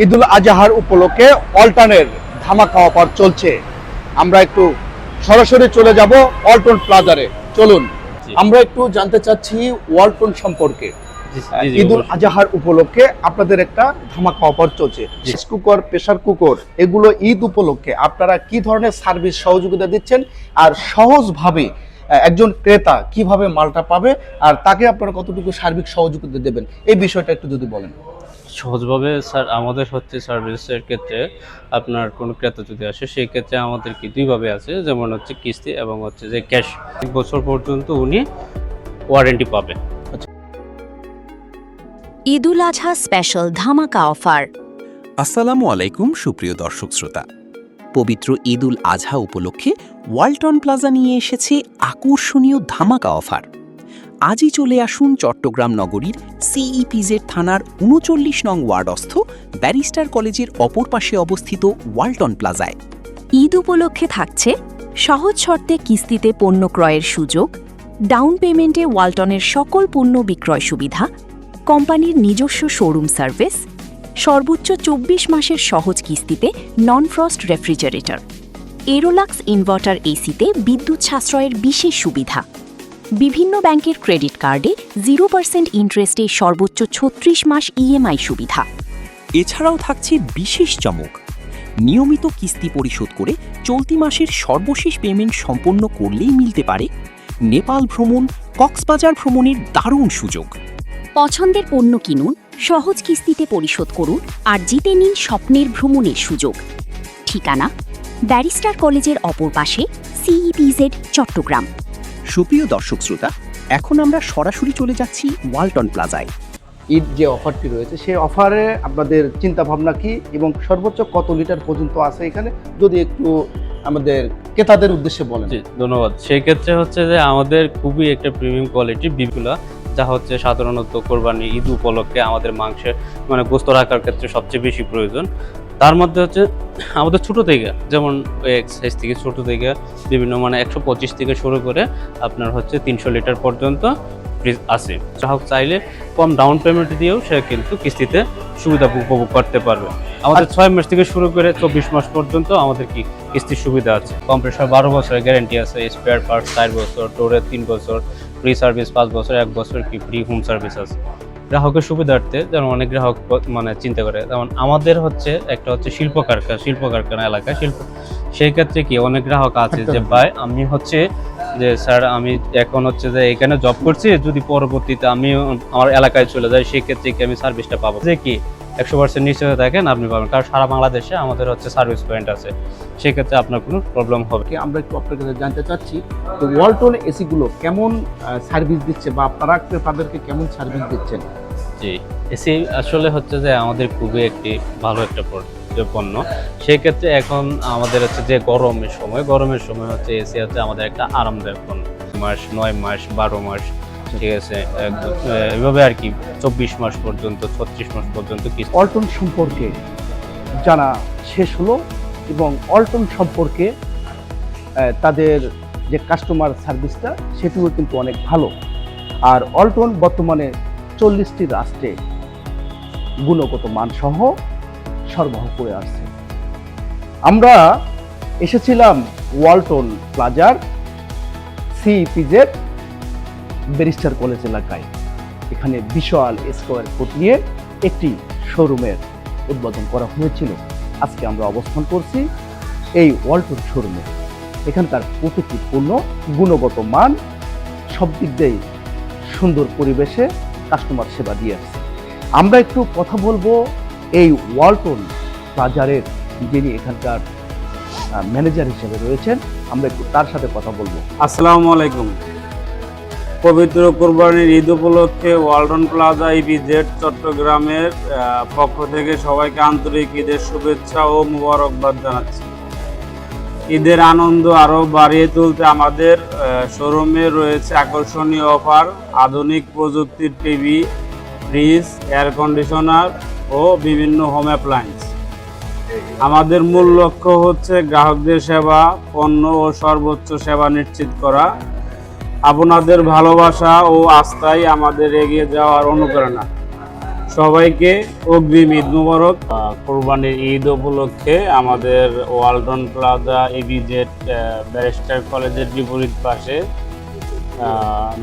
ঈদুল আজহার উপলক্ষে অল্টনের ধামাকা অফার চলছে। আমরা একটু সরাসরি চলে যাব ওয়ালটন প্লাজারে। চলুন আমরা একটু জানতে চাচ্ছি ওয়ালটন সম্পর্কে। ঈদুল আজহার উপলক্ষে আপনাদের একটা ধামাকা অফার চলছে। রাইস কুকার, প্রেসার কুকার, এগুলো ঈদ উপলক্ষে আপনারা কি ধরনের সার্ভিস সহযোগিতা দিচ্ছেন, আর সহজভাবে একজন ক্রেতা কিভাবে মালটা পাবে, আর তাকে আপনারা কতটুকু সার্বিক সহযোগিতা দেবেন, এই বিষয়টা একটু যদি বলেন। সহজভাবে স্যার, আমাদের হচ্ছে সার্ভিসের ক্ষেত্রে আপনার কোনো ক্রেতা যদি আসে সেই ক্ষেত্রে আমাদের কি দুইভাবে আছে, যেমন হচ্ছে কিস্তি এবং হচ্ছে যে ক্যাশ। 1 বছর পর্যন্ত উনি ওয়ারেন্টি পাবে। ঈদুল আজহা স্পেশাল ধামাকা অফার। আসসালামু আলাইকুম সুপ্রিয় দর্শক শ্রোতা। পবিত্র ঈদুল আজহা উপলক্ষে ওয়ালটন প্লাজা নিয়ে এসেছে আকর্ষণীয় ধামাকা অফার। আজই চলে আসুন চট্টগ্রাম নগরীর সিইপিজেড থানার ৩৯ নং ওয়ার্ডস্থ ব্যারিস্টার কলেজের অপর পাশে অবস্থিত ওয়ালটন প্লাজায়। ঈদ উপলক্ষে থাকছে সহজ শর্তে কিস্তিতে পণ্য ক্রয়ের সুযোগ, ডাউন পেমেন্টে ওয়ালটনের সকল পণ্য বিক্রয় সুবিধা, কোম্পানির নিজস্ব শোরুম সার্ভিস, সর্বোচ্চ ২৪ মাসের সহজ কিস্তিতে নন ফ্রস্ট রেফ্রিজারেটর, এরোলাক্স ইনভার্টার এসিতে বিদ্যুৎ সাশ্রয়ের বিশেষ সুবিধা, বিভিন্ন ব্যাংকের ক্রেডিট কার্ডে 0% ইন্টারেস্টে সর্বোচ্চ ৩৬ মাস ইএমআই সুবিধা। এছাড়াও থাকছে বিশেষ চমক। নিয়মিত কিস্তি পরিশোধ করে চলতি মাসের সর্বশেষ পেমেন্ট সম্পন্ন করলেই মিলতে পারে নেপাল ভ্রমণ, কক্সবাজার ভ্রমণের দারুণ সুযোগ। পছন্দের পণ্য কিনুন, সহজ কিস্তিতে পরিশোধ করুন, আর জিতে নিন স্বপ্নের ভ্রমণের সুযোগ। ঠিকানা ব্যারিস্টার কলেজের অপর পাশে, সিইপিজেড, চট্টগ্রাম। সুপ্রিয় দর্শক শ্রোতা, এখন আমরা সরাসরি চলে যাচ্ছি ওয়ালটন প্লাজায়। ঈদ যে অফারটি রয়েছে সেই অফারে আপনাদের চিন্তা ভাবনা কি, এবং সর্বোচ্চ কত লিটার পর্যন্ত আছে এখানে, যদি একটু আমাদের ক্রেতাদের উদ্দেশ্যে বলেন। জি, ধন্যবাদ। সেই ক্ষেত্রে হচ্ছে যে আমাদের খুবই একটা প্রিমিয়াম কোয়ালিটির বিফগুলা, যা হচ্ছে সাধারণত কোরবানি ঈদ উপলক্ষে আমাদের মাংসের গোস্ত রাখার ক্ষেত্রে সবচেয়ে বেশি প্রয়োজন। তার মধ্যে হচ্ছে আমাদের ছোটো থেকে, যেমন সাইজ থেকে ছোটো থেকে বিভিন্ন 125 থেকে শুরু করে আপনার হচ্ছে 300 লিটার পর্যন্ত ফ্রিজ আছে। গ্রাহক চাইলে কম ডাউন পেমেন্ট দিয়েও সে কিন্তু কিস্তিতে সুবিধা উপভোগ করতে পারবে। আমাদের 6 মাস থেকে শুরু করে 24 মাস পর্যন্ত আমাদের কি কিস্তির সুবিধা আছে। কম্প্রেসর 12 বছরের গ্যারেন্টি আছে, স্পেয়ার পার্টস 4 বছর, ডোরের 3 বছর, ফ্রি সার্ভিস 5 বছর, 1 বছর কি ফ্রি হোম সার্ভিস আছে। গ্রাহকের সুবিধার্থে যেমন অনেক গ্রাহক চিন্তা করে, যেমন আমাদের হচ্ছে একটা হচ্ছে শিল্প কারখানা এলাকা, সেই ক্ষেত্রে কি অনেক গ্রাহক আছে যে ভাই আমি হচ্ছে যে স্যার আমি এখন হচ্ছে যে এখানে জব করছি, যদি পরবর্তীতে আমি আমার এলাকায় চলে যাই সেই ক্ষেত্রে কি আমি সার্ভিসটা পাবো, যে কি 100% নিশ্চিত থাকেন আপনি পাবেন, কারণ সারা বাংলাদেশে আমাদের হচ্ছে সার্ভিস পয়েন্ট আছে, সেই ক্ষেত্রে আপনার কোনো প্রবলেম হবে। আমরা একটু আপনার কাছে জানতে চাচ্ছি, তো ওয়ালটন এসিগুলো কেমন সার্ভিস দিচ্ছে, বা আপনারা তাদেরকে কেমন সার্ভিস দিচ্ছেন? জি, এসি আসলে হচ্ছে যে আমাদের খুবই একটি ভালো একটা পণ্য। সেই ক্ষেত্রে এখন আমাদের হচ্ছে যে গরমের সময় হচ্ছে এসি হচ্ছে আমাদের একটা আরামদায়ক পণ্য। 2 মাস, 9 মাস, 12 মাস, ঠিক আছে, এভাবে আর কি 24 মাস পর্যন্ত, 36 মাস পর্যন্ত। ওয়ালটন সম্পর্কে জানা শেষ হলো, এবং ওয়ালটন সম্পর্কে তাদের যে কাস্টমার সার্ভিসটা সেটিও কিন্তু অনেক ভালো। আর ওয়ালটন বর্তমানে 40টি রাষ্ট্রে গুণগত মানসহ সরবরাহ করে আসছে। আমরা এসেছিলাম ওয়ালটন প্লাজার সিইপিজেড ব্যারিস্টার কলেজ এলাকায়। এখানে বিশাল স্কোয়ার ফুট নিয়ে একটি শোরুমের উদ্বোধন করা হয়েছিল। আজকে আমরা অবস্থান করছি এই ওয়ালটন শোরুমে। এখানকার প্রতিটি পণ্য গুণগত মান, সব দিক দিয়েই সুন্দর পরিবেশে কাস্টমার সেবা দিয়ে আসছে। আমরা একটু কথা বলবো এই ওয়ালটন প্লাজারের যিনি এখানকার ম্যানেজার হিসেবে রয়েছেন, আমরা একটু তার সাথে কথা বলবো। আসসালামু আলাইকুম। পবিত্র কোরবানির ঈদ উপলক্ষে ওয়ালটন প্লাজা ইপিজেড চট্টগ্রামের পক্ষ থেকে সবাইকে আন্তরিক ঈদের শুভেচ্ছা ও মুবারকবাদ জানাচ্ছি। ঈদের আনন্দ আরও বাড়িয়ে তুলতে আমাদের শোরুমে রয়েছে আকর্ষণীয় অফার, আধুনিক প্রযুক্তির টিভি, ফ্রিজ, এয়ার কন্ডিশনার ও বিভিন্ন হোম অ্যাপ্লায়েন্স। আমাদের মূল লক্ষ্য হচ্ছে গ্রাহকদের সেবা, পণ্য ও সর্বোচ্চ সেবা নিশ্চিত করা। আপনাদের ভালোবাসা ও আস্থাই আমাদের এগিয়ে যাওয়ার অনুপ্রেরণা। সবাইকে অগ্রিম ঈদ মোবারক। কোরবানির ঈদ উপলক্ষে আমাদের ওয়ালটন প্লাজা ইপিজেড ব্যারিস্টার কলেজের বিপরীত পাশে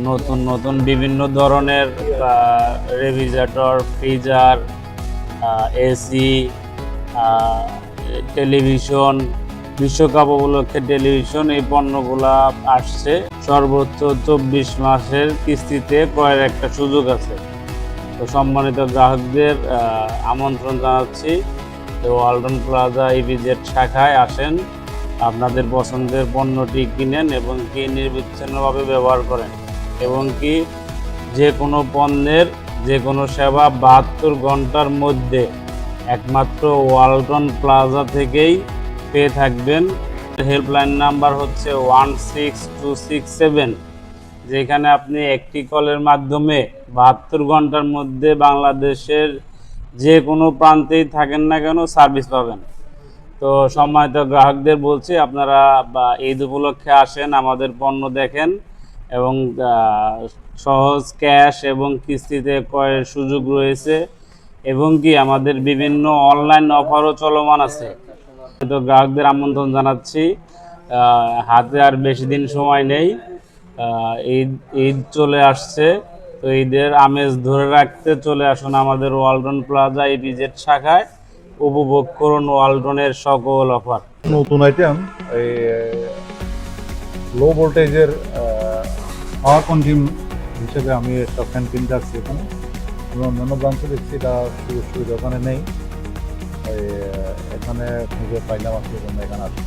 নতুন নতুন বিভিন্ন ধরনের রেফ্রিজারেটর, ফ্রিজার, এসি, টেলিভিশন, বিশ্বকাপ উপলক্ষে টেলিভিশন, এই পণ্যগুলা আসছে। সর্বোচ্চ 24 মাসের কিস্তিতে ক্রয়ের একটা সুযোগ আছে। তো সম্মানিত গ্রাহকদের আমন্ত্রণ জানাচ্ছি, তো ওয়ালটন প্লাজা ইপিজেড শাখায় আসেন, আপনাদের পছন্দের পণ্যটি কিনেন এবং কি নির্বিচ্ছিন্নভাবে ব্যবহার করেন, এবং কি যে কোনো পণ্যের যে কোনো সেবা 72 ঘন্টার মধ্যে একমাত্র ওয়ালটন প্লাজা থেকেই পেয়ে থাকবেন। হেল্পলাইন নাম্বার হচ্ছে 16267, যেখানে আপনি একটি কলের মাধ্যমে 72 ঘন্টার মধ্যে বাংলাদেশের যে কোনো প্রান্তেই থাকেন না কেন সার্ভিস পাবেন। তো সম্মানিত গ্রাহকদের বলছি, আপনারা ঈদ উপলক্ষে আসেন, আমাদের পণ্য দেখেন এবং সহজ ক্যাশ এবং কিস্তিতে ক্রয়ের সুযোগ রয়েছে, এবং কি আমাদের বিভিন্ন অনলাইন অফারও চলমান আছে। তো গ্রাহকদের আমন্ত্রণ জানাচ্ছি, হাতে আর বেশি দিন সময় নেই, ঈদ চলে আসছে। তো ঈদের আমেজ ধরে রাখতে চলে আসুন আমাদের ওয়ালটন প্লাজা ইপিজেড শাখায়, উপভোগ করুন ওয়ালটনের সকল অফার। নতুন আইটেম, এই লো ভোল্টেজের পাওয়ার কনজিউম হিসেবে আমি একটা ফ্যান কিনতে আসছি এখানে। আমি অন্যান্য ব্রাঞ্চে দেখছি এটা সুযোগ সুবিধা ওখানে নেই, এখানে খুঁজে পাইলাম, আসলে এখানে আসছি।